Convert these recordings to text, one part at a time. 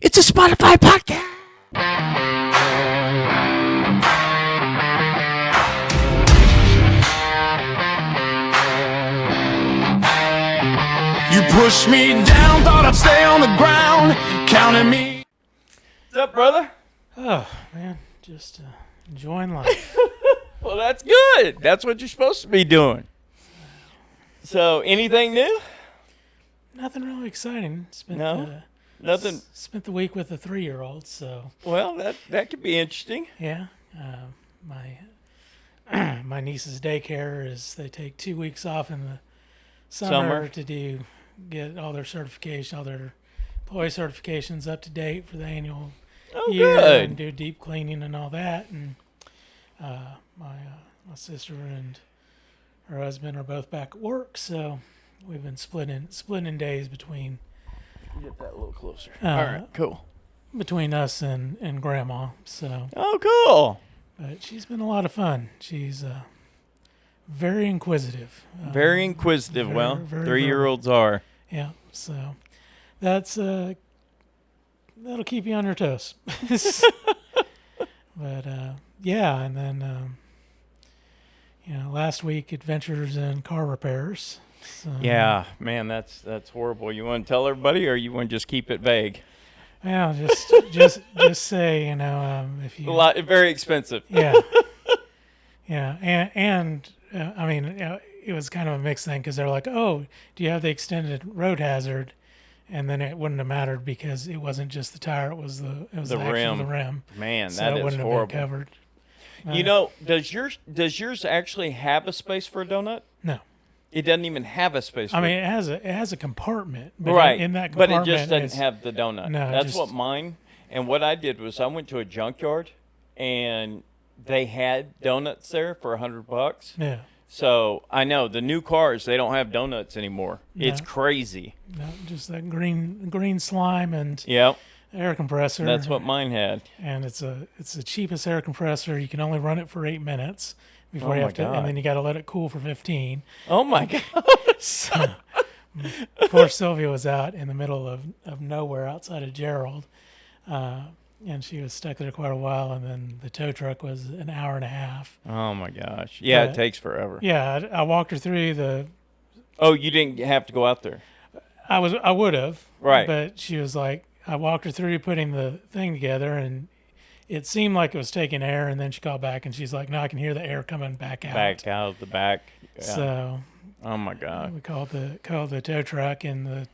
It's a Spotify podcast. You pushed me down, thought I'd stay on the ground, counting me. What's up, brother? Oh, man, just enjoying life. Well, that's good. That's what you're supposed to be doing. So, anything new? Nothing really exciting. Nothing. Spent the week with a 3-year-old, so Well, that could be interesting. yeah. My niece's daycare they take 2 weeks off in the summer to get all their certification, all their employee certifications up to date for the annual year, Good. and do deep cleaning and all that. And my sister and her husband are both back at work, so we've been splitting days between Get that a little closer. Uh, All right, cool. between us and Grandma. So, Oh, cool. but she's been a lot of fun. She's very inquisitive. Very inquisitive. very 3-year-olds are. Yeah, so that's that'll keep you on your toes. But yeah, and then last week adventures in car repairs. So, Yeah, man, that's horrible. You want to tell everybody, or you want to just keep it vague? yeah, just say if you Very expensive. yeah and I mean it was kind of a mixed thing because they're like, oh, do you have the extended road hazard? And then it wouldn't have mattered because it wasn't just the tire; it was the rim. Man, So that it is wouldn't horrible. have been covered. You know, does yours actually have a space for a donut? No. It doesn't even have a space. I mean, it has a compartment, but right in that but compartment, it just doesn't have the donut. No, That's just- what mine. And what I did was I went to a junkyard, and they had donuts there for $100. Yeah, So I know the new cars, they don't have donuts anymore. It's No. crazy. no, just that green slime and Yep, air compressor. that's what mine had. And it's the cheapest air compressor. You can only run it for 8 minutes before Oh you my have to, God. and then you got to let it cool for 15. Oh my god. So poor Sylvia was out in the middle of nowhere outside of Gerald, and she was stuck there quite a while. And then the tow truck was an hour and a half. Oh my gosh. Yeah, it But- takes forever. Yeah, I walked her through the. Oh, you didn't have to go out there. I would have, Right. But she was like, I walked her through putting the thing together, and it seemed like it was taking air, and then she called back, and she's like, no, I can hear the air coming back out. Back out of the back. Yeah. So Oh my god. we called the tow truck, and the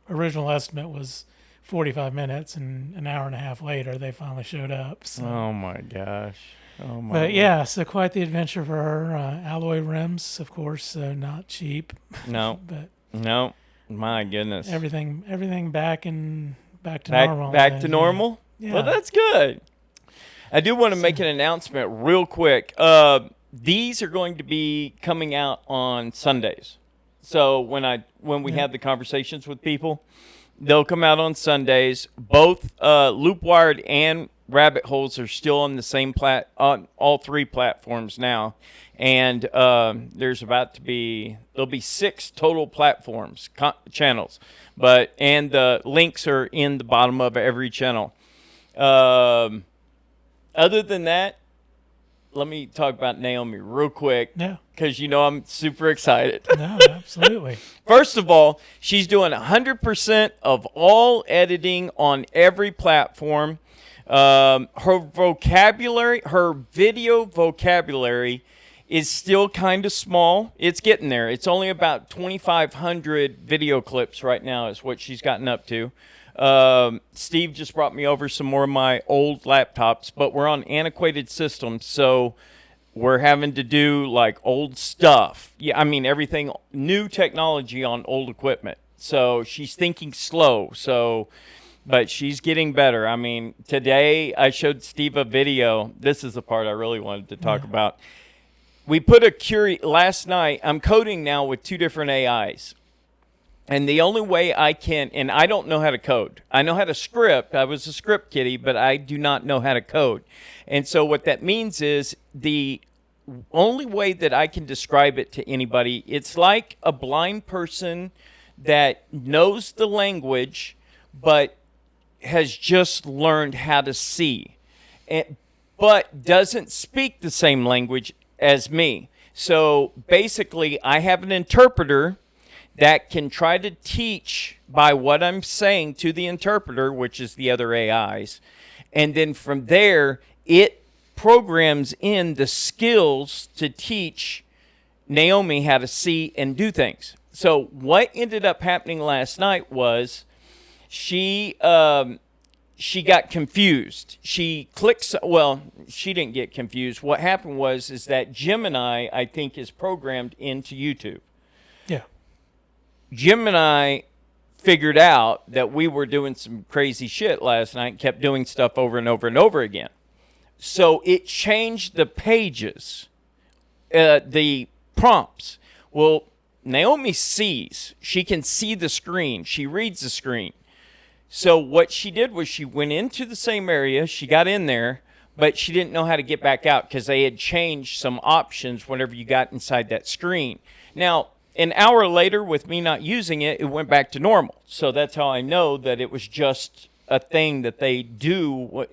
original estimate was 45 minutes, and an hour and a half later they finally showed up. So. Oh my gosh. Oh my. But yeah, so quite the adventure for her. Alloy rims, of course, so not cheap, No. but No. My goodness. everything back to normal. Back to normal? Yeah. Well, that's good. I do want to make an announcement real quick. These are going to be coming out on Sundays. So when we have the conversations with people, they'll come out on Sundays. Both Loop Wired and Rabbit Holes are still on the same on all 3 platforms now. And there'll be 6 total platforms, channels. And the links are in the bottom of every channel. Other than that, let me talk about Naomi real quick. Yeah. Because I'm super excited. No, absolutely. First of all, she's doing 100% of all editing on every platform. Her video vocabulary is still kind of small. It's getting there. It's only about 2,500 video clips right now is what she's gotten up to. Steve just brought me over some more of my old laptops, but we're on antiquated systems, so we're having to do like old stuff. Yeah, I mean everything, new technology on old equipment. So she's thinking slow. But she's getting better. I mean, today I showed Steve a video. This is the part I really wanted to talk about. We put last night, I'm coding now with 2 different AIs. And the only way I can, and I don't know how to code. I know how to script. I was a script kiddie, but I do not know how to code. And so what that means is the only way that I can describe it to anybody, it's like a blind person that knows the language, but has just learned how to see, but doesn't speak the same language as me. So basically, I have an interpreter that can try to teach by what I'm saying to the interpreter, which is the other AIs. And then from there, it programs in the skills to teach Naomi how to see and do things. So what ended up happening last night was she got confused. She clicks. Well, she didn't get confused. What happened is that Gemini, I think, is programmed into YouTube. Yeah. Gemini figured out that we were doing some crazy shit last night and kept doing stuff over and over and over again. So it changed the pages, the prompts. Well, Naomi sees. She can see the screen. She reads the screen. So what she did was she went into the same area. She got in there, but she didn't know how to get back out because they had changed some options whenever you got inside that screen. Now, an hour later, with me not using it, it went back to normal. So that's how I know that it was just a thing that they do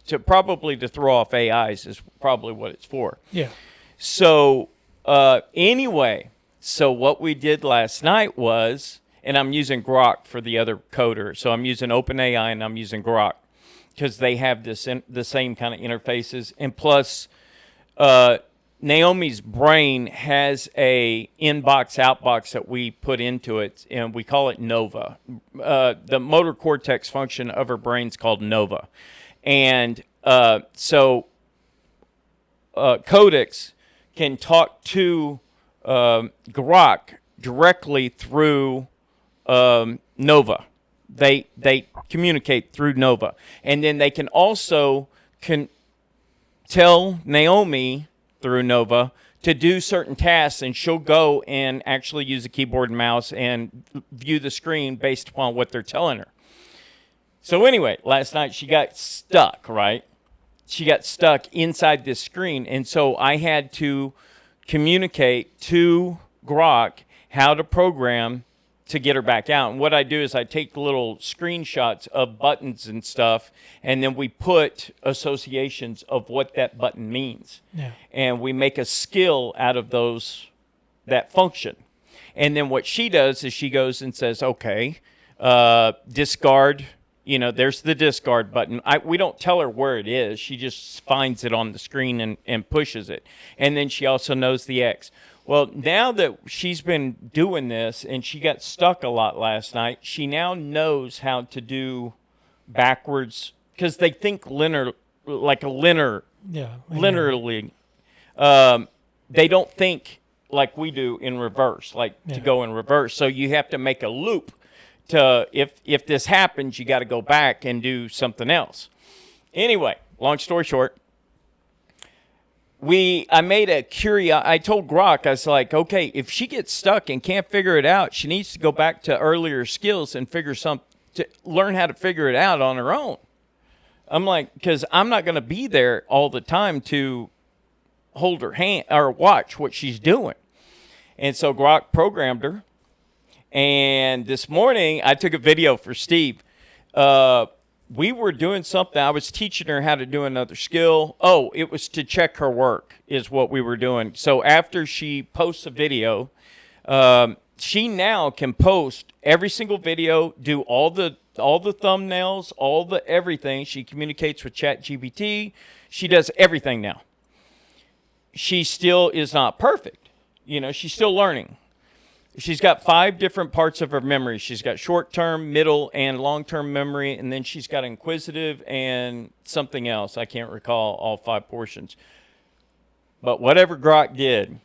to throw off AIs is probably what it's for. Yeah. So anyway, so what we did last night was, and I'm using Grok for the other coder. So I'm using OpenAI and I'm using Grok because they have the same kind of interfaces. And plus, Naomi's brain has a inbox outbox that we put into it, and we call it Nova. The motor cortex function of her brain's called Nova. And so Codex can talk to Grok directly through Nova. They communicate through Nova. And then they can also tell Naomi through Nova to do certain tasks, and she'll go and actually use a keyboard and mouse and view the screen based upon what they're telling her. So anyway, last night she got stuck, right? She got stuck inside this screen, and so I had to communicate to Grok how to program to get her back out. And what I do is I take little screenshots of buttons and stuff, and then we put associations of what that button means. Yeah. And we make a skill out of that function. And then what she does is she goes and says, okay, discard, there's the discard button. We don't tell her where it is. She just finds it on the screen and pushes it. And then she also knows the X. Well, now that she's been doing this and she got stuck a lot last night, she now knows how to do backwards because they think linearly. Yeah. Linearly. They don't think like we do in reverse, to go in reverse. So you have to make a loop to, if this happens, you got to go back and do something else. Anyway, long story short, I made I told Grok, I was like, okay, if she gets stuck and can't figure it out, she needs to go back to earlier skills and learn how to figure it out on her own. I'm like, because I'm not going to be there all the time to hold her hand or watch what she's doing. And so Grok programmed her. And this morning I took a video for Steve. We were doing something. I was teaching her how to do another skill. Oh, it was to check her work is what we were doing. So after she posts a video, she now can post every single video, do all the thumbnails, all the everything. She communicates with ChatGPT. She does everything now. She still is not perfect. She's still learning. She's got 5 different parts of her memory. She's got short-term, middle, and long-term memory, and then she's got inquisitive and something else. I can't recall all 5 portions. But whatever Grok did,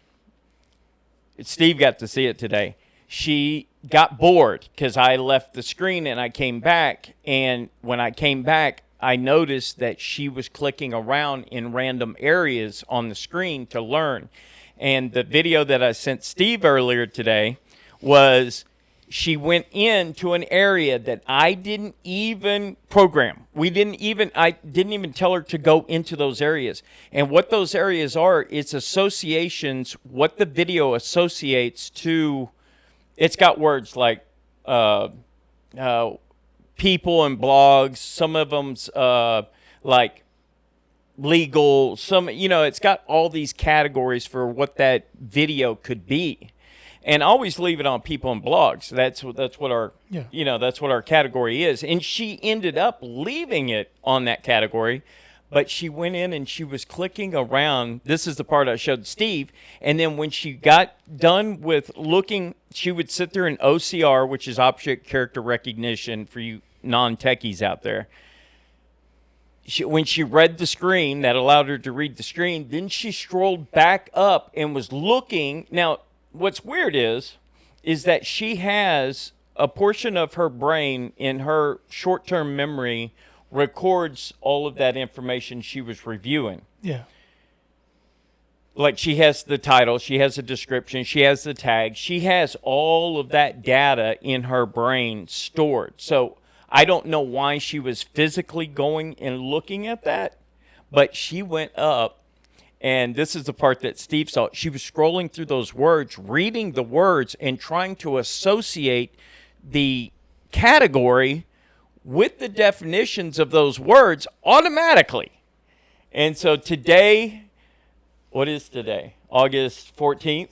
Steve got to see it today. She got bored because I left the screen and I came back, and when I came back, I noticed that she was clicking around in random areas on the screen to learn. And the video that I sent Steve earlier today was she went into an area that I didn't even program. I didn't even tell her to go into those areas. And what those areas are, it's associations, what the video associates to. It's got words like people and blogs. Some of them's like legal. Some, it's got all these categories for what that video could be. And always leave it on people and blogs. That's what our that's what our category is. And she ended up leaving it on that category, but she went in and she was clicking around. This is the part I showed Steve. And then when she got done with looking, she would sit there in OCR, which is object character recognition for you non-techies out there. When she read the screen, that allowed her to read the screen, then she scrolled back up and was looking. Now, what's weird is that she has a portion of her brain in her short-term memory records all of that information she was reviewing. Yeah. Like she has the title, she has a description, she has the tag, she has all of that data in her brain stored. So I don't know why she was physically going and looking at that, but she went up. And this is the part that Steve saw. She was scrolling through those words, reading the words, and trying to associate the category with the definitions of those words automatically. And so today, what is today? August 14th?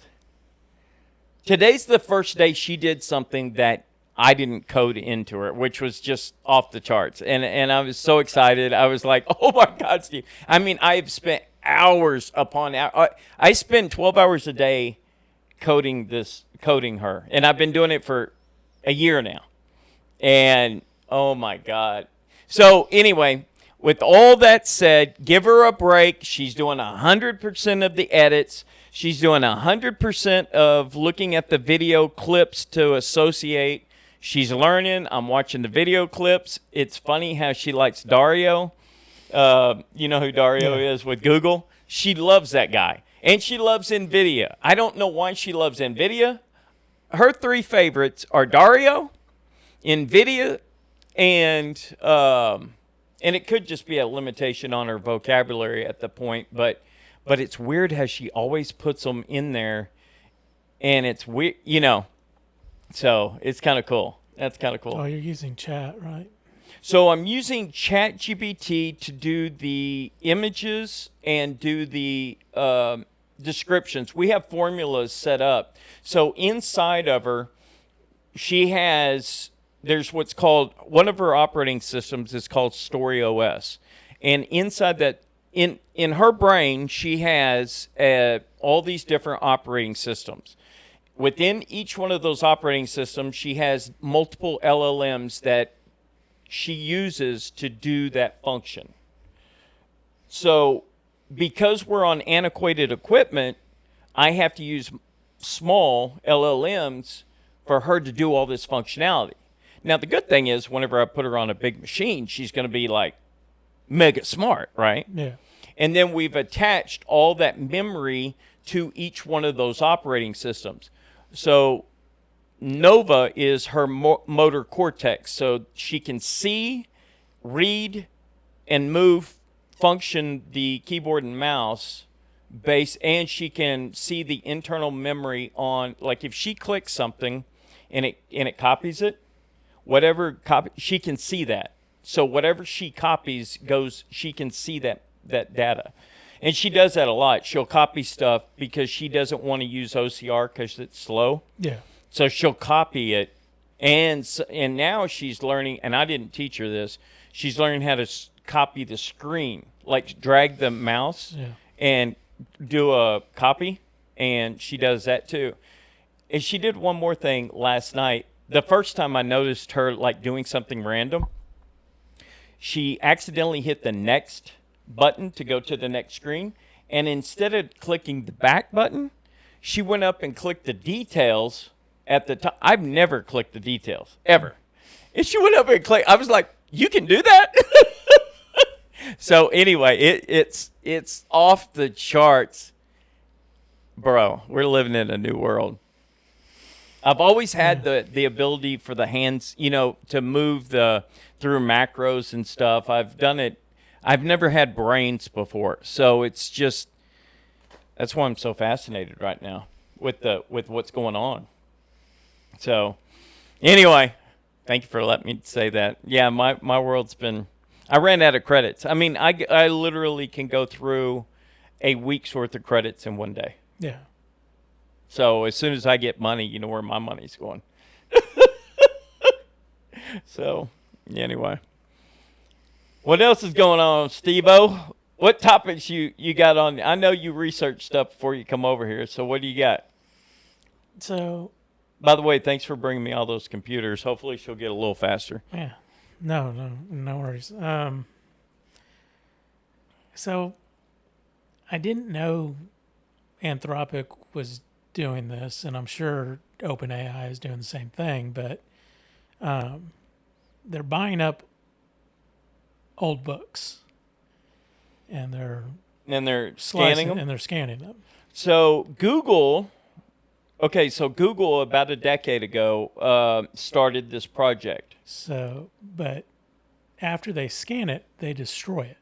Today's the first day she did something that I didn't code into her, which was just off the charts. And I was so excited. I was like, oh, my God, Steve. I mean, I've spent hours upon hours. I spend 12 hours a day coding her, and I've been doing it for a year now. And oh my God. So anyway, with all that said, give her a break. She's doing 100% of the edits. She's doing 100% of looking at the video clips to associate. She's learning. I'm watching the video clips. It's funny how she likes Dario. You know who Dario is with Google? She loves that guy. And she loves NVIDIA. I don't know why she loves NVIDIA. Her three favorites are Dario, NVIDIA, and it could just be a limitation on her vocabulary at the point, but it's weird how she always puts them in there, and it's weird, so it's kind of cool. That's kind of cool. Oh, you're using chat, right? So I'm using ChatGPT to do the images and do the descriptions. We have formulas set up. So inside of her, there's what's called, one of her operating systems is called Story OS. And inside that, in her brain, she has all these different operating systems. Within each one of those operating systems, she has multiple LLMs that she uses to do that function. So because we're on antiquated equipment, I have to use small LLMs for her to do all this functionality. Now, the good thing is whenever I put her on a big machine, she's going to be like mega smart, right? Yeah. And then we've attached all that memory to each one of those operating systems. So Nova is her motor cortex, so she can see, read, and move, function the keyboard and mouse base, and she can see the internal memory on, like if she clicks something and it copies it, she can see that. So whatever she copies goes, she can see that data. And she does that a lot. She'll copy stuff because she doesn't want to use OCR because it's slow. Yeah. So she'll copy it, and now she's learning, and I didn't teach her this, she's learning how to copy the screen, like drag the mouse and do a copy, and she does that too. And she did one more thing last night. The first time I noticed her like doing something random, she accidentally hit the next button to go to the next screen, and instead of clicking the back button, she went up and clicked the details at the top. I've never clicked the details, ever. And she went up and clicked. I was like, you can do that? So anyway, it's off the charts. Bro, we're living in a new world. I've always had the ability for the hands, to move through macros and stuff. I've done it. I've never had brains before. So it's just, that's why I'm so fascinated right now with what's going on. So anyway, Thank you for letting me say that. Yeah, my world's been. I ran out of credits. I mean, I literally can go through a week's worth of credits in one day. Yeah. So as soon as I get money, you know where my money's going. So anyway, what else is going on, Steve-O? What topics you got on? I know you research stuff before you come over here. So what do you got? So, By the way, thanks for bringing me all those computers. Hopefully she'll get a little faster. yeah. No worries. So I didn't know Anthropic was doing this, and I'm sure OpenAI is doing the same thing, but they're buying up old books and they're And they're slicing scanning them. and they're scanning them. So Google, Google about a decade ago started this project. So, but after they scan it, they destroy it.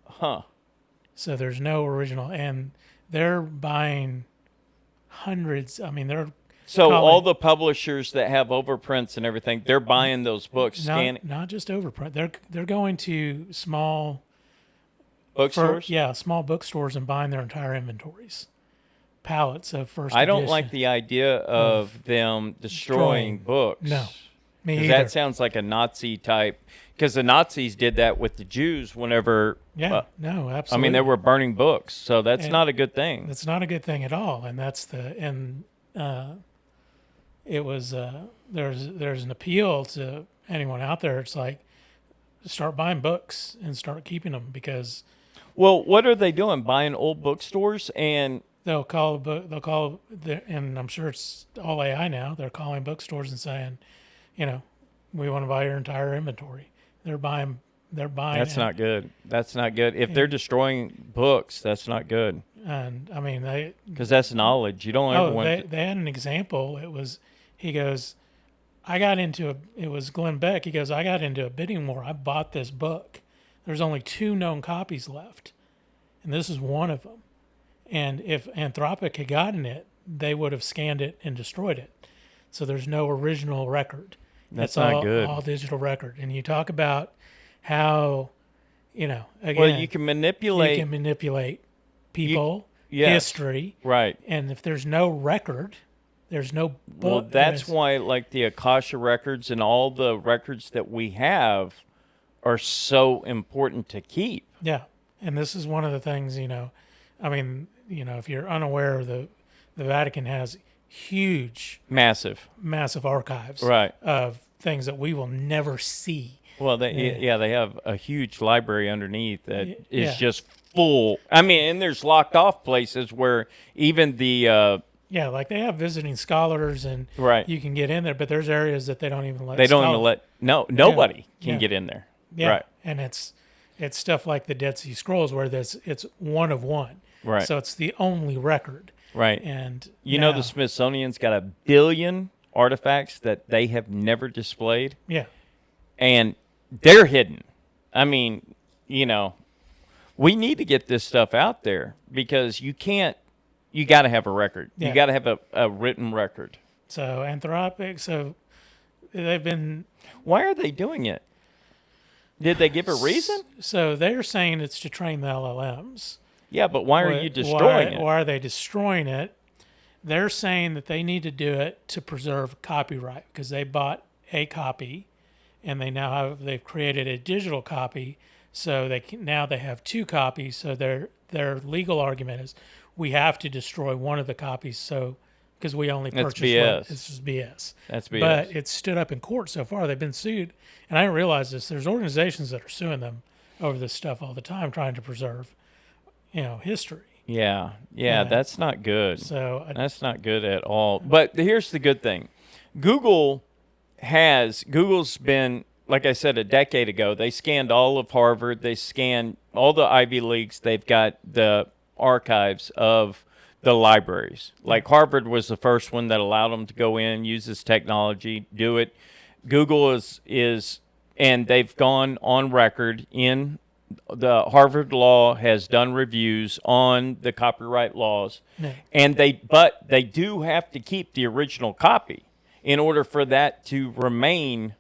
Huh. So there's no original, and they're buying hundreds. I mean, they're So calling- all the publishers that have overprints and everything, they're buying those books, scanning not just overprint. They're going to small bookstores. small bookstores and buying their entire inventories, pallets of first. I don't edition. like the idea of them destroying books. No, me 'Cause either. that sounds like a Nazi type. Because the Nazis did that with the Jews whenever. Yeah, no, absolutely. I mean, they were burning books, so that's And not a good thing. That's not a good thing at all, and it was there's an appeal to anyone out there. It's like start buying books and start keeping them because Well, what are they doing? Buying old bookstores and they'll and I'm sure it's all AI now. They're calling bookstores and saying, we want to buy your entire inventory. They're buying. that's not good. That's not good. If they're destroying books, that's not good. And I mean, they Because that's knowledge. You don't ever want. they had an example. He goes, it was Glenn Beck. He goes, I got into a bidding war. I bought this book. There's only 2 known copies left, and this is one of them. And if Anthropic had gotten it, they would have scanned it and destroyed it. So there's no original record. That's It's not good. all digital record. And you talk about how, again, Well, you can manipulate. people, yes. history, Right. and if there's no record, there's no book. Well, that's why, like the Akasha records and all the records that we have are so important to keep. Yeah, and this is one of the things, I mean, if you're unaware, the Vatican has huge, Massive. massive archives Right. of things that we will never see. Well, they have a huge library underneath that is Yeah. just full. I mean, and there's locked off places where even the Yeah, like they have visiting scholars and Right. you can get in there, but there's areas that they don't even let. they don't even scholars. nobody can Yeah. get in there. Yeah, Right. and it's stuff like the Dead Sea Scrolls where it's one of one. Right. So it's the only record. Right. And You know now- the Smithsonian's got 1 billion artifacts that they have never displayed, Yeah. and they're hidden. I mean, we need to get this stuff out there because you got to have a record. Yeah. You got to have a written record. So Anthropic, they've been. Why are they doing it? Did they give a reason? So they're saying it's to train the LLMs. Yeah, but why are you destroying it? Why are they destroying it? They're saying that they need to do it to preserve copyright because they bought a copy, and they've created a digital copy, so now they have 2 copies. So their legal argument is we have to destroy one of the copies, so because we only That's purchased BS. one. It's just BS. That's BS. But it's stood up in court so far. They've been sued, and I didn't realize this. There's organizations that are suing them over this stuff all the time, trying to preserve, history. Yeah, Yeah. that's not good. So That's not good at all. But here's the good thing. Google's been, like I said, a decade ago, they scanned all of Harvard. They scanned all the Ivy Leagues. They've got the archives of the libraries. Like Harvard was the first one that allowed them to go in, use this technology, do it. Google is and they've gone on record in the Harvard law has done reviews on the copyright laws, Yeah. and but they do have to keep the original copy. in order for that to remain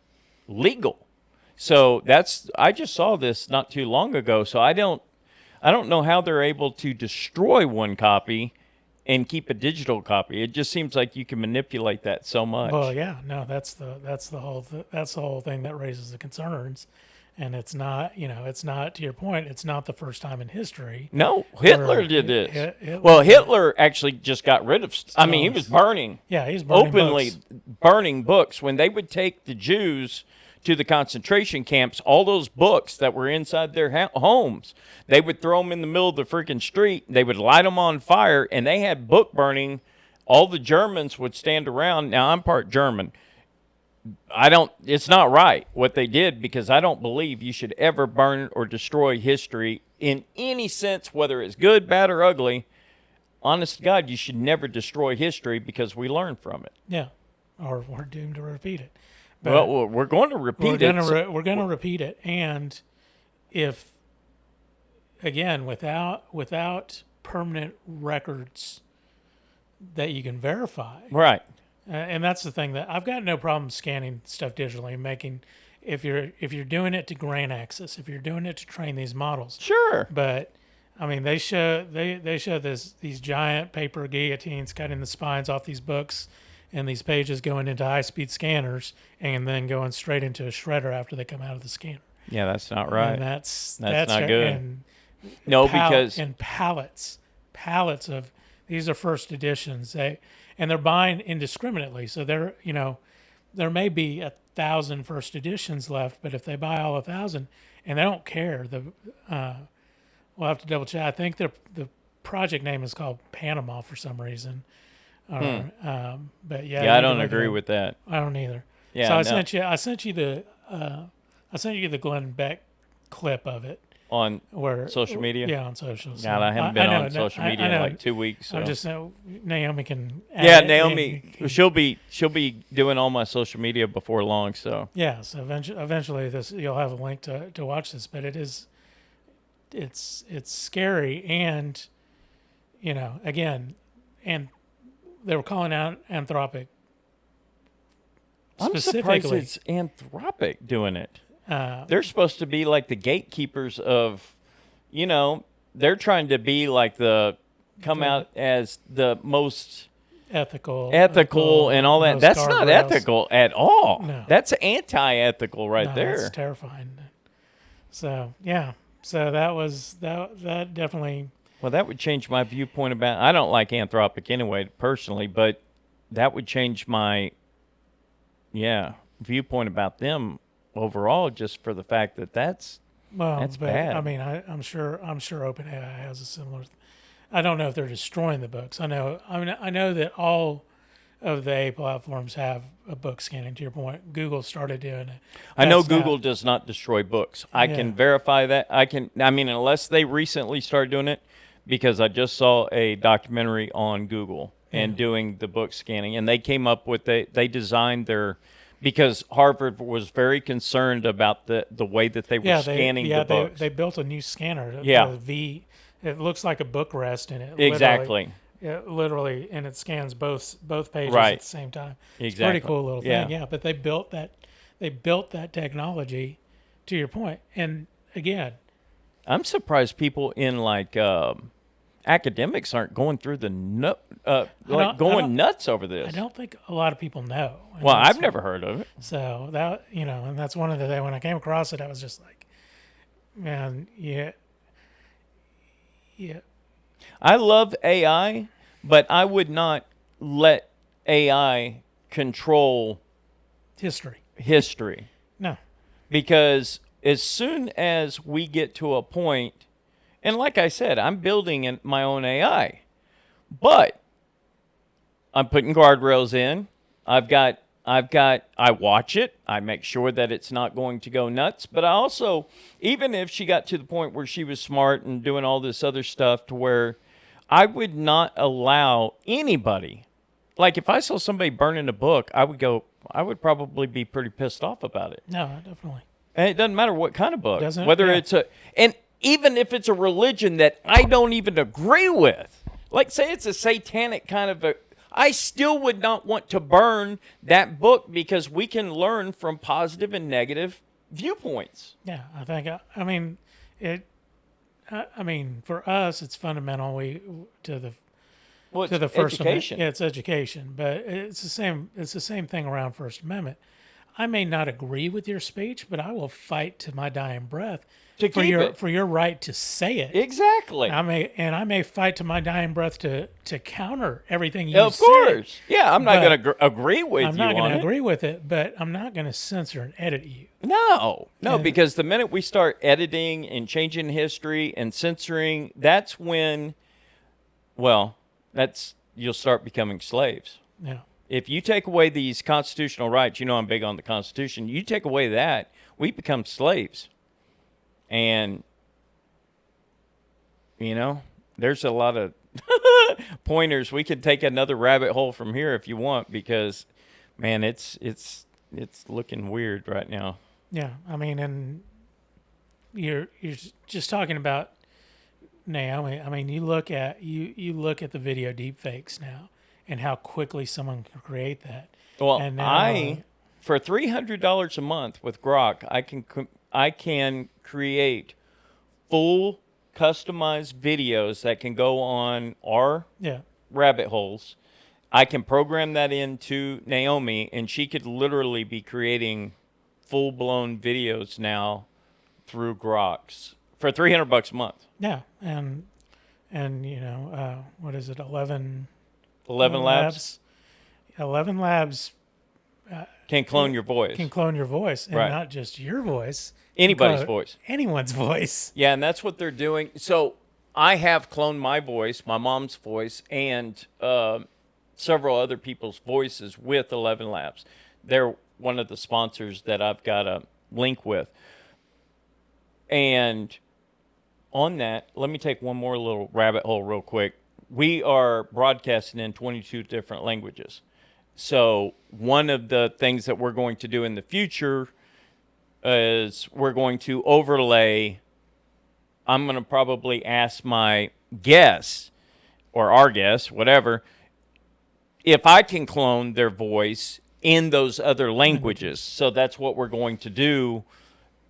legal. So I just saw this not too long ago. So I don't know how they're able to destroy one copy and keep a digital copy. It just seems like you can manipulate that so much. Well, yeah, no, that's the whole thing that raises the concerns, and it's not, it's not, to your point, it's not the first time in history. No, Hitler did this. Hitler Hitler actually just got rid of. I mean, he was burning. Yeah, he's burning openly books. burning books. When they would take the Jews to the concentration camps, all those books that were inside their homes, they would throw them in the middle of the freaking street. They would light them on fire, and they had book burning. All the Germans would stand around. Now, I'm part German. It's not right what they did, because I don't believe you should ever burn or destroy history in any sense, whether it's good, bad, or ugly. Honest to God, you should never destroy history, because we learn from it. Yeah, or we're doomed to repeat it. But well, we're going to repeat it. We're going to repeat it, and if, again, without permanent records that you can verify, right? And that's the thing, that I've got no problem scanning stuff digitally, if you're doing it to grant access, if you're doing it to train these models, sure. But I mean, they show these giant paper guillotines cutting the spines off these books, and these pages going into high-speed scanners and then going straight into a shredder after they come out of the scanner. Yeah, that's not right. And that's not good. And because pallets of these are first editions. They're buying indiscriminately. So there may be 1,000 first editions left, but if they buy all 1,000, and they don't care, we'll have to double check. I think the project name is called Panama for some reason. But yeah, I don't agree with that. I don't either. Yeah, so I sent you the Glenn Beck clip of it on social media. Yeah, on social. So God, I haven't been on social media in like 2 weeks. So. I'm just Naomi can. Naomi, she'll be doing all my social media before long. So yeah, so eventually you'll have a link to watch this, but it's scary, and again, and they were calling out Anthropic. I'm surprised it's Anthropic doing it. They're supposed to be like the gatekeepers of, they're trying to be like come out as the most ethical and all that. That's not ethical at all. No. That's anti-ethical there. That's terrifying. So yeah, so that definitely. Well, that would change my viewpoint about. I don't like Anthropic anyway, personally, but that would change my, viewpoint about them overall, just for the fact that that's bad. I mean, I'm sure OpenAI has a similar. I don't know if they're destroying the books. I know that all of the A platforms have a book scanning. To your point, Google started doing it. I know Google does not destroy books. I can verify that. Unless they recently started doing it. Because I just saw a documentary on Google and doing the book scanning, and they came up with they designed because Harvard was very concerned about the way that they were scanning the books. They built a new scanner. It looks like a book rest in it. Exactly. Literally, and it scans both pages right. at the same time. Exactly. It's a pretty cool little thing. Yeah, but they built that technology, to your point. And again, I'm surprised people in academics aren't going through nuts over this. I don't think a lot of people know. Well, I've never heard of it. So that and that's one of the things when I came across it, I was just like, man, yeah. I love AI, but I would not let AI control history. No, because as soon as we get to a point, and like I said, I'm building my own AI, but I'm putting guardrails in. I watch it. I make sure that it's not going to go nuts. But I also, even if she got to the point where she was smart and doing all this other stuff to where I would not allow anybody, like if I saw somebody burning a book, I would probably be pretty pissed off about it. No, definitely. And it doesn't matter what kind of book. It's and even if it's a religion that I don't even agree with, like say it's a satanic kind of I still would not want to burn that book because we can learn from positive and negative viewpoints. Yeah, I think. I mean, it. I mean, for us, it's fundamental. We to the Well, to it's the First Amendment. education. Yeah, it's education, but it's the same. It's the same thing around First Amendment. I may not agree with your speech, but I will fight to my dying breath To for keep your it. for your right to say it. Exactly. I may fight to my dying breath to counter everything you Of say. course. Yeah, I'm not But going to agree with I'm you not going on to it. agree with it, but I'm not going to censor and edit you. No, Yeah. because the minute we start editing and changing history and censoring, that's when, well, you'll start becoming slaves. Yeah. If you take away these constitutional rights, I'm big on the Constitution. You take away that, we become slaves. And, there's a lot of pointers. We could take another rabbit hole from here if you want, because, man, it's looking weird right now. Yeah. I mean, and you're just talking about Naomi. I mean, you look at the video deepfakes now and how quickly someone can create that. Well, And now, for $300 a month with Grok, I can create full customized videos that can go on our yeah. rabbit holes. I can program that into Naomi, and she could literally be creating full-blown videos now through Groks for $300 a month. Yeah. And what is it? 11 Labs 11 Labs can clone your voice. can clone your voice, and Right. not just your voice. Anybody's Clone voice. Anyone's voice. Yeah, and that's what they're doing. So I have cloned my voice, my mom's voice, and several other people's voices with 11 Labs. They're one of the sponsors that I've got a link with. And on that, let me take one more little rabbit hole real quick. We are broadcasting in 22 different languages. So one of the things that we're going to do in the future is we're going to overlay. I'm going to probably ask my guests or our guests, whatever, if I can clone their voice in those other languages. So that's what we're going to do,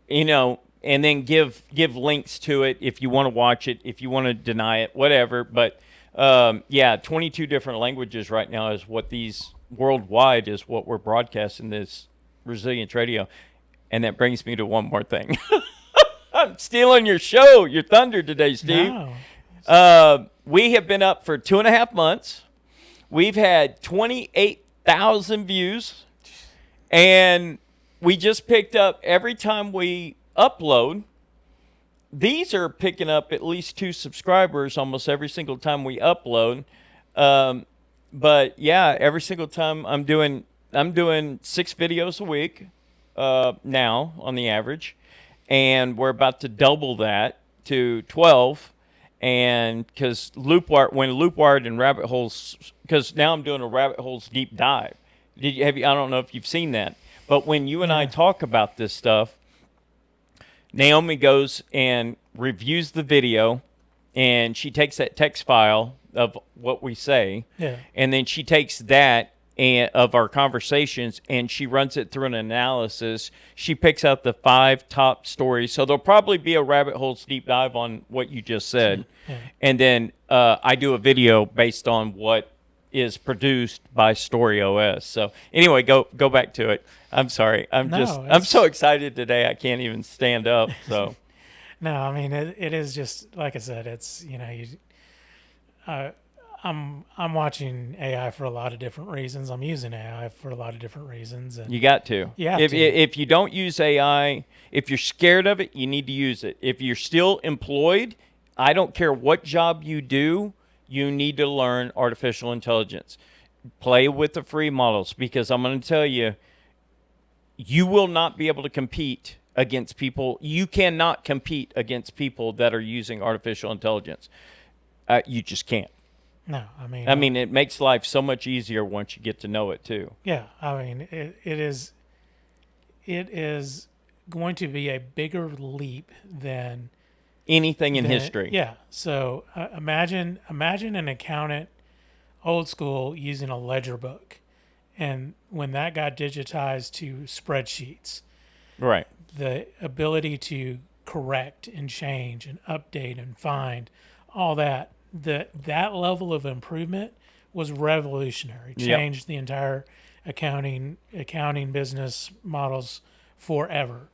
and then give links to it if you want to watch it, if you want to deny it, whatever. But 22 different languages right now is what these worldwide is what we're broadcasting this Resilience Radio. And that brings me to one more thing. I'm stealing your show, your thunder today, Steve. No. We have been up for 2.5 months. We've had 28,000 views. And we just picked up, every time we upload, these are picking up at least 2 subscribers almost every single time we upload. But yeah, every single time I'm doing 6 videos a week now on the average, and we're about to double that to 12. And because Loop Wired and Rabbit Holes, because now I'm doing a Rabbit Holes deep dive. I don't know if you've seen that, but when you and I talk about this stuff, Naomi goes and reviews the video, and she takes that text file of what we say, and then she takes that of our conversations, and she runs it through an analysis. She picks out the 5 top stories. So there'll probably be a Rabbit Holes deep dive on what you just said. And then I do a video based on what is produced by Story OS. So anyway, go back to it. I'm sorry. I'm so excited today. I can't even stand up. So no, I mean, it is just, like I said, it's, I'm watching AI for a lot of different reasons. I'm using AI for a lot of different reasons. And you got to. If you don't use AI, if you're scared of it, you need to use it. If you're still employed, I don't care what job you do, you need to learn artificial intelligence. Play with the free models, because I'm going to tell you, you will not be able to compete against people. You cannot compete against people that are using artificial intelligence. You just can't. No, I mean, it makes life so much easier once you get to know it too. Yeah, I mean, it is going to be a bigger leap than anything in history. Yeah. So imagine an accountant old school using a ledger book. And when that got digitized to spreadsheets, Right. the ability to correct and change and update and find all that, that level of improvement was revolutionary. Yep. Changed the entire accounting business models forever.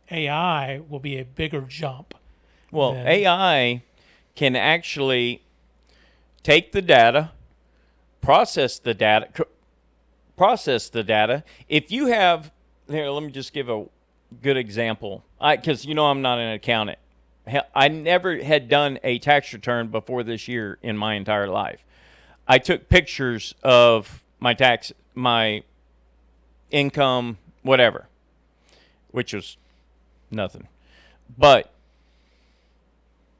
AI will be a bigger jump. Well, than, AI can actually take the data, process the data. If you have here, let me just give a good example. Because I'm not an accountant. I never had done a tax return before this year in my entire life. I took pictures of my income, whatever, which was nothing. But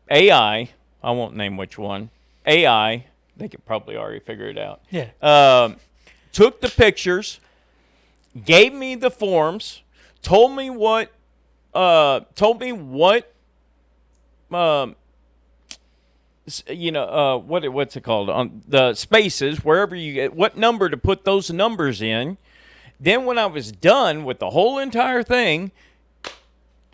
I won't name which one. AI, they could probably already figure it out. Yeah. Took the pictures, gave me the forms, told me what what's it called, on the spaces, wherever you get what number to put those numbers in. Then when I was done with the whole entire thing,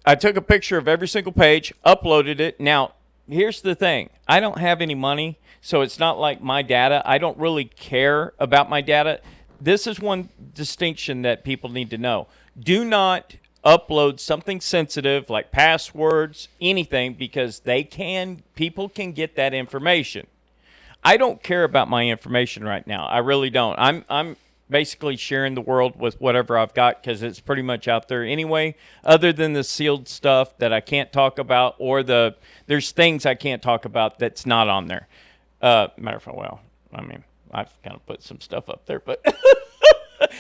I took a picture of every single page, uploaded it. Now, here's the thing. I don't have any money, so it's not like my data. I don't really care about my data. This is one distinction that people need to know. Do not upload something sensitive like passwords, anything, because people can get that information. I don't care about my information right now. I really don't. I'm basically sharing the world with whatever I've got because it's pretty much out there anyway, other than the sealed stuff that I can't talk about, or there's things I can't talk about that's not on there. Matter of fact, I've kind of put some stuff up there, but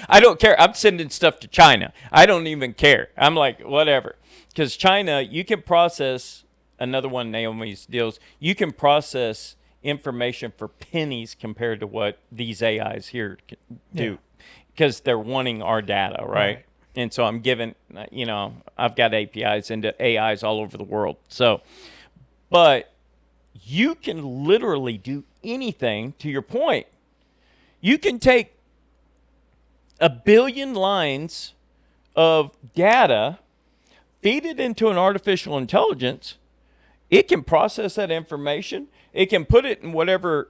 I don't care. I'm sending stuff to China. I don't even care. I'm like, whatever. Because China, you can process, another one of Naomi's deals, you can process information for pennies compared to what these AIs here do, because they're wanting our data, right? And so I'm giving, I've got APIs into AIs all over the world. So, but you can literally do anything. To your point, you can take 1 billion lines of data, feed it into an artificial intelligence. It can process that information. It can put it in whatever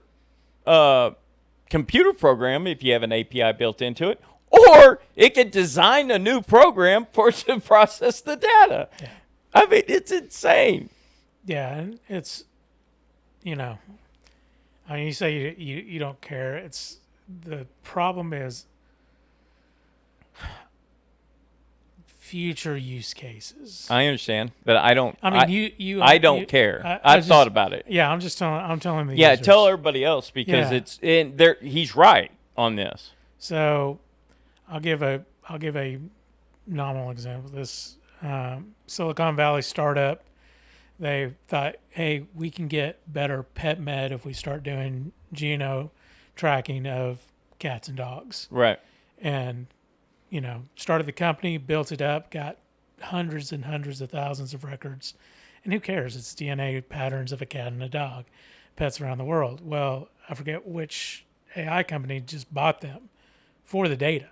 computer program, if you have an API built into it, or it can design a new program for it to process the data. Yeah. I mean, it's insane. Yeah, and it's, you say you don't care. It's, the problem is future use cases. I understand, but I don't. I mean, I don't care. I've thought about it. Yeah, I'm telling the users. users. Tell everybody else, because it's in there. He's right on this. So, I'll give a nominal example. This Silicon Valley startup, they thought, hey, we can get better pet med if we start doing geno tracking of cats and dogs. Right. And started the company, built it up, got hundreds and hundreds of thousands of records. And who cares? It's DNA patterns of a cat and a dog, pets around the world. Well, I forget which AI company just bought them for the data.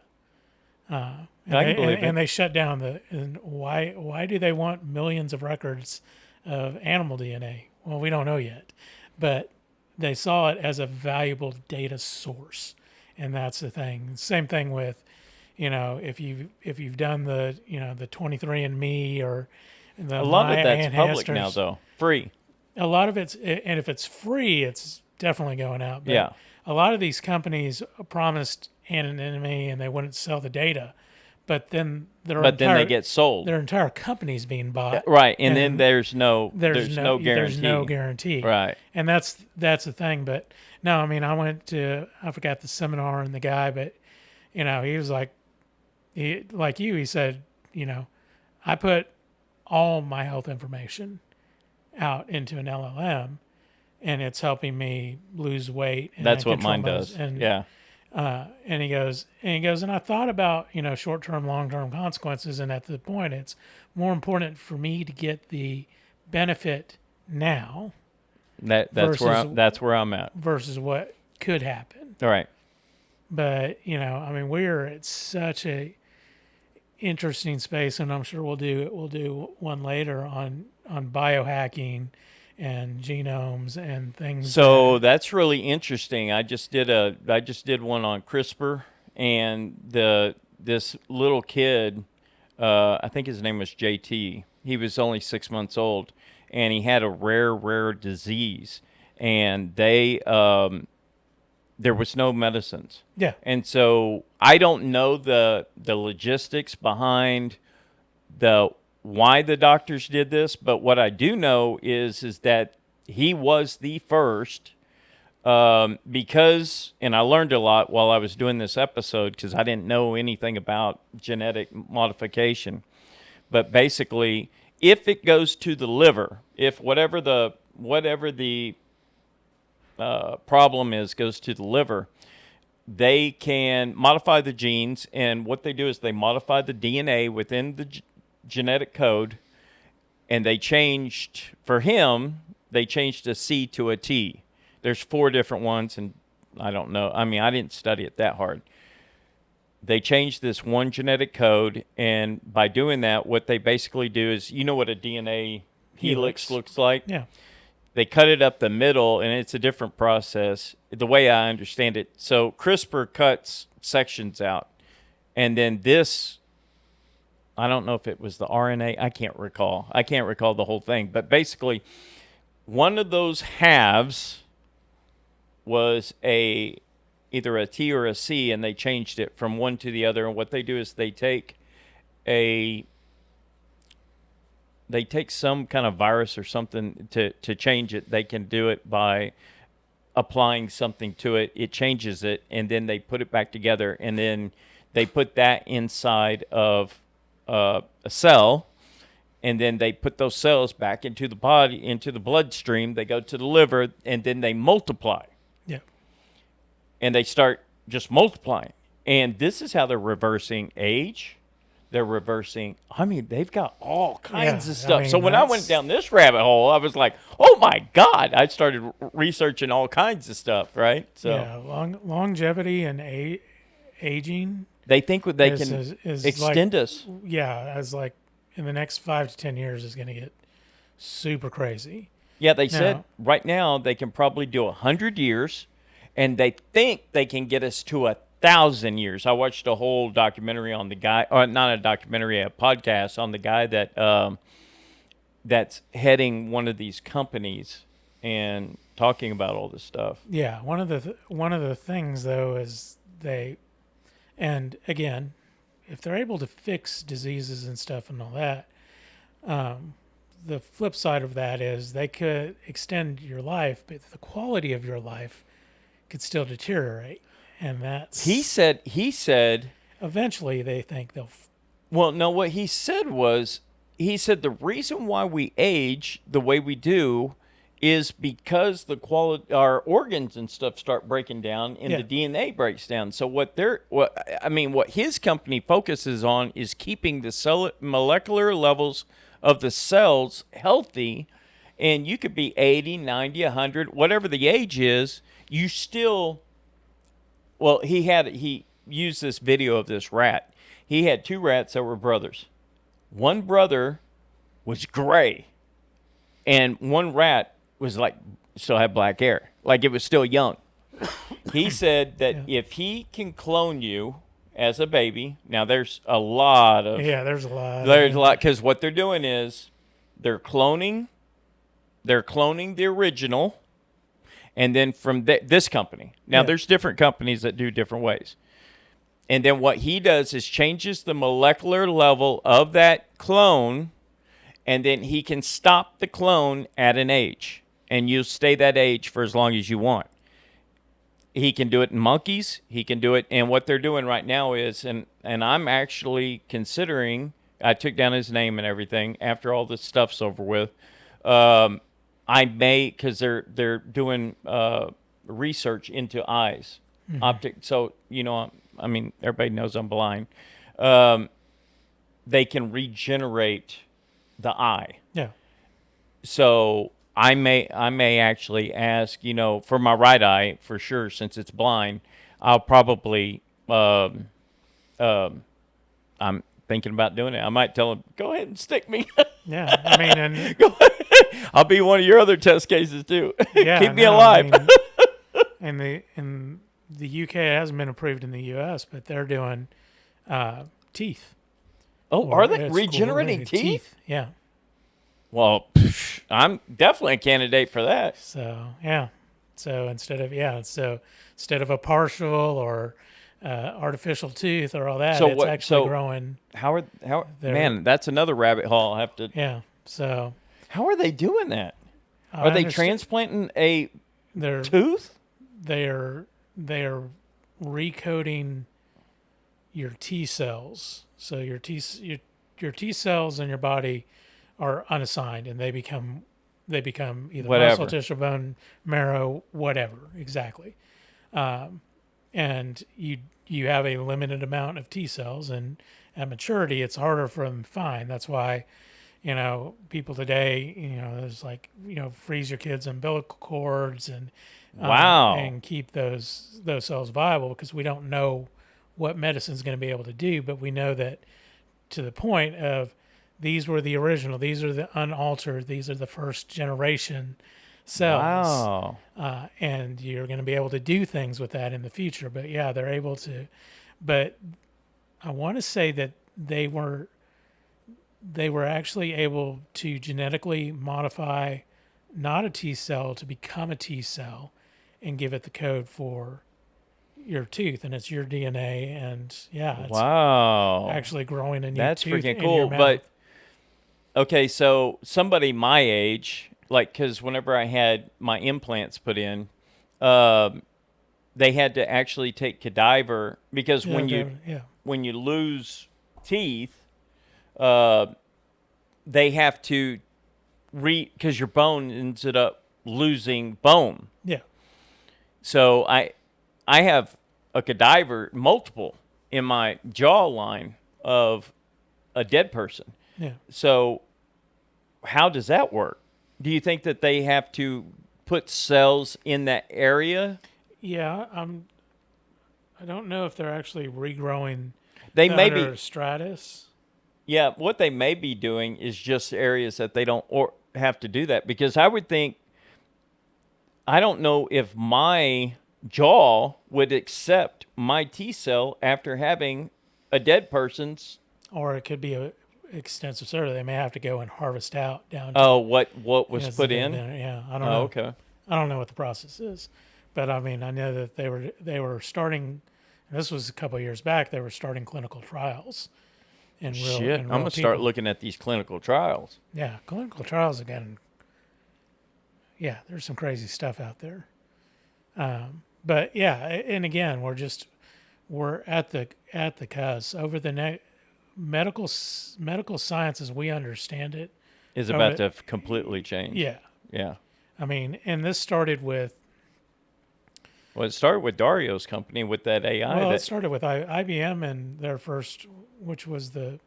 I can believe it. And they shut down and why do they want millions of records of animal DNA? Well, we don't know yet. But they saw it as a valuable data source. And that's the thing. Same thing with, if you've done the 23andMe or the a lot My of that's public Ancestors, now, though, free. A lot of it's, and if it's free, it's definitely going out. But yeah. A lot of these companies promised anonymity and they wouldn't sell the data, but then then they get sold. Their entire company's being bought. Right, and then there's no guarantee. There's no guarantee. Right, and that's the thing. But no, I mean, I forgot the seminar and the guy, but he was like, he said, I put all my health information out into an LLM, and it's helping me lose weight. And that's what mine does. And he goes, and I thought about short-term, long-term consequences, and at the point, it's more important for me to get the benefit now. That's where I'm at versus what could happen. All right. But I mean, we're at such a interesting space, and I'm sure we'll do one later on biohacking and genomes and things So that that's really interesting. I just did one on CRISPR, and this little kid, I think his name was JT. He was only 6 months old, and he had a rare disease, and there was no medicines. yeah, And so I don't know the logistics behind the why the doctors did this, but what I do know is that he was the first, because, and I learned a lot while I was doing this episode because I didn't know anything about genetic modification. But basically, if it goes to the liver, if whatever the problem is goes to the liver, they can modify the genes, and what they do is they modify the DNA within the genetic code, and they changed for him. They changed a C to a T. There's 4 different ones, and I don't know. I mean, I didn't study it that hard. They changed this one genetic code, and by doing that, what they basically do is, you know what a DNA helix looks like? yeah, They cut it up the middle, and it's a different process, the way I understand it. So CRISPR cuts sections out, and then this, I don't know if it was the RNA. I can't recall. I can't recall the whole thing. But basically, one of those halves was either a T or a C, and they changed it from one to the other. And what they do is they take some kind of virus or something to change it. They can do it by applying something to it. It changes it, and then they put it back together, and then they put that inside of a cell, and then they put those cells back into the body, into the bloodstream. They go to the liver, and then they multiply, yeah, and they start just multiplying. And this is how they're reversing age. They're reversing. I mean, they've got all kinds Yeah, of stuff. I mean, So when I went down this rabbit hole, I was like, "Oh my God!" I started researching all kinds of stuff. Right. So yeah. Longevity and aging they think they is, can is extend like, us. yeah, as like in the next 5 to 10 years is going to get super crazy. Yeah, they said Now, right now they can probably do 100 years, and they think they can get us to 1,000 years. I watched a whole documentary on the guy, or not a documentary, a podcast on the guy that's heading one of these companies and talking about all this stuff. yeah, one of the things though is and again, if they're able to fix diseases and stuff and all that, the flip side of that is they could extend your life, but the quality of your life could still deteriorate, and that's He said, eventually they think they'll. well, no, what he said was, he said the reason why we age the way we do is because the quality, our organs and stuff start breaking down, and Yeah. the DNA breaks down. So what his company focuses on is keeping the molecular levels of the cells healthy, and you could be 80, 90, 100, whatever the age is, you still. Well, he used this video of this rat. He had 2 rats that were brothers. One brother was gray, and one rat was like, still had black hair, like it was still young. He said that if he can clone you as a baby, now there's a lot of There's a lot. there's a lot, because what they're doing is they're cloning the original, and then from this company. Now Yeah. there's different companies that do different ways. And then what he does is changes the molecular level of that clone, and then he can stop the clone at an age, and you'll stay that age for as long as you want. He can do it in monkeys. He can do it, and what they're doing right now is, and I'm actually considering, I took down his name and everything after all this stuff's over with. I may, because they're doing research into eyes, optic. So I mean, everybody knows I'm blind. They can regenerate the eye. Yeah. So I may actually ask, for my right eye for sure, since it's blind. I'll probably um, I'm thinking about doing it. I might tell him, go ahead and stick me. Yeah, I mean, and Go ahead. I'll be one of your other test cases too. yeah, Keep me no, I alive. mean, in the UK, it hasn't been approved in the US, but they're doing teeth. Oh, Or are they it's regenerating teeth? Yeah. Well, I'm definitely a candidate for that. So yeah. So instead of a partial or artificial tooth or all that, So it's what? actually So growing. how? They're Man, that's another rabbit hole. I'll have to. yeah. So How are they doing that? Are I they understand transplanting a they're tooth? they're they're recoding your T cells. So your T cells in your body are unassigned, and they become either muscle, Whatever. tissue, bone, marrow, whatever exactly. Um, and you have a limited amount of T cells, and at maturity, it's harder for them to find. That's why people today, there's like freeze your kids' umbilical cords Wow. and keep those cells viable because we don't know what medicine's going to be able to do, but we know that to the point of these were the original, these are the unaltered, these are the first generation cells, Wow. and you're going to be able to do things with that in the future. But yeah, they're able to. But I want to say that they were actually able to genetically modify not a T cell to become a T cell and give it the code for your tooth, and it's your DNA, and yeah, it's Wow. actually growing a new That's tooth freaking in your cool. mouth. But okay, so somebody my age, like, because whenever I had my implants put in, um, they had to actually take cadaver because Yeah, yeah, when you lose teeth, uh, they have to because your bone ended up losing bone. yeah, So I have a cadaver, multiple in my jawline of a dead person. yeah. So how does that work? Do you think that they have to put cells in that area? Yeah, I don't know if they're actually regrowing They the may under be, stratus. yeah, what they may be doing is just areas that they don't or have to do that because I would think I don't know if my jaw would accept my T cell after having a dead person's. Or it could be a extensive surgery. They may have to go and harvest out down Oh, to what was as the put vein in? there. Yeah, I don't Oh, know. okay. I don't know what the process is, but I mean, I know that they were starting. And this was a couple of years back. They were starting clinical trials in real Shit, in I'm real gonna start people. looking at these clinical trials. Yeah, clinical trials again. Yeah, there's some crazy stuff out there. But yeah, and again, we're at the cusp over the medical science as we understand it. Is about Over to completely change. yeah, Yeah. I mean, and this started with Well, it started with Dario's company with that AI well, it that started with IBM and their first, which was the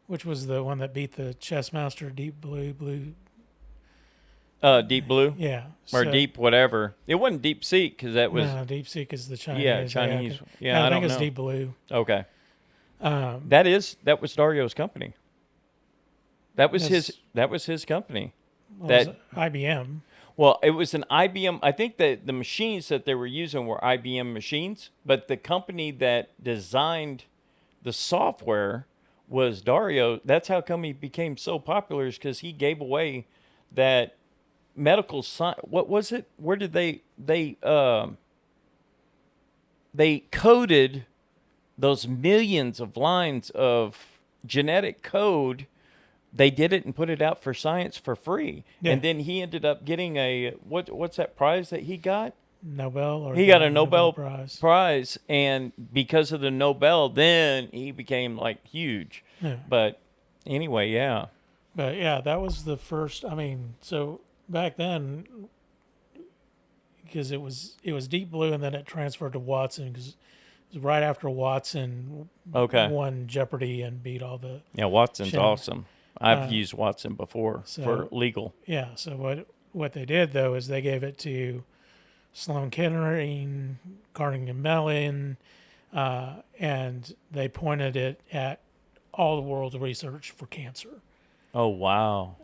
one that beat the Chess Master Deep Blue. Deep Blue Yeah, or so Deep whatever. It wasn't Deep Seek because that was no, DeepSeek is the yeah Chinese. Yeah, Chinese. yeah, Yeah, I I think don't it's know. Deep Blue. Okay, Um, that was Dario's company. that's That was his company. what was That it? IBM. well, it was an IBM. I think that the machines that they were using were IBM machines, but the company that designed the software was Dario. That's how come he became so popular is because he gave away that medical science. What was it? Where did they coded those millions of lines of genetic code. They did it and put it out for science for free. Yeah, And then he ended up getting a what's that prize that he got? Nobel or He the got a Nobel Nobel Prize. prize, and because of the Nobel, then he became like huge. Yeah, But anyway, yeah. but yeah, that was the first. I mean, so back then, because it was Deep Blue, and then it transferred to Watson because it was right after Watson Okay. won Jeopardy and beat all the Yeah, Watson's Shannon. awesome. I've used Watson before for So legal. yeah, so what they did though is they gave it to Sloan Kettering, Carnegie Mellon, and they pointed it at all the world's research for cancer. Oh, wow.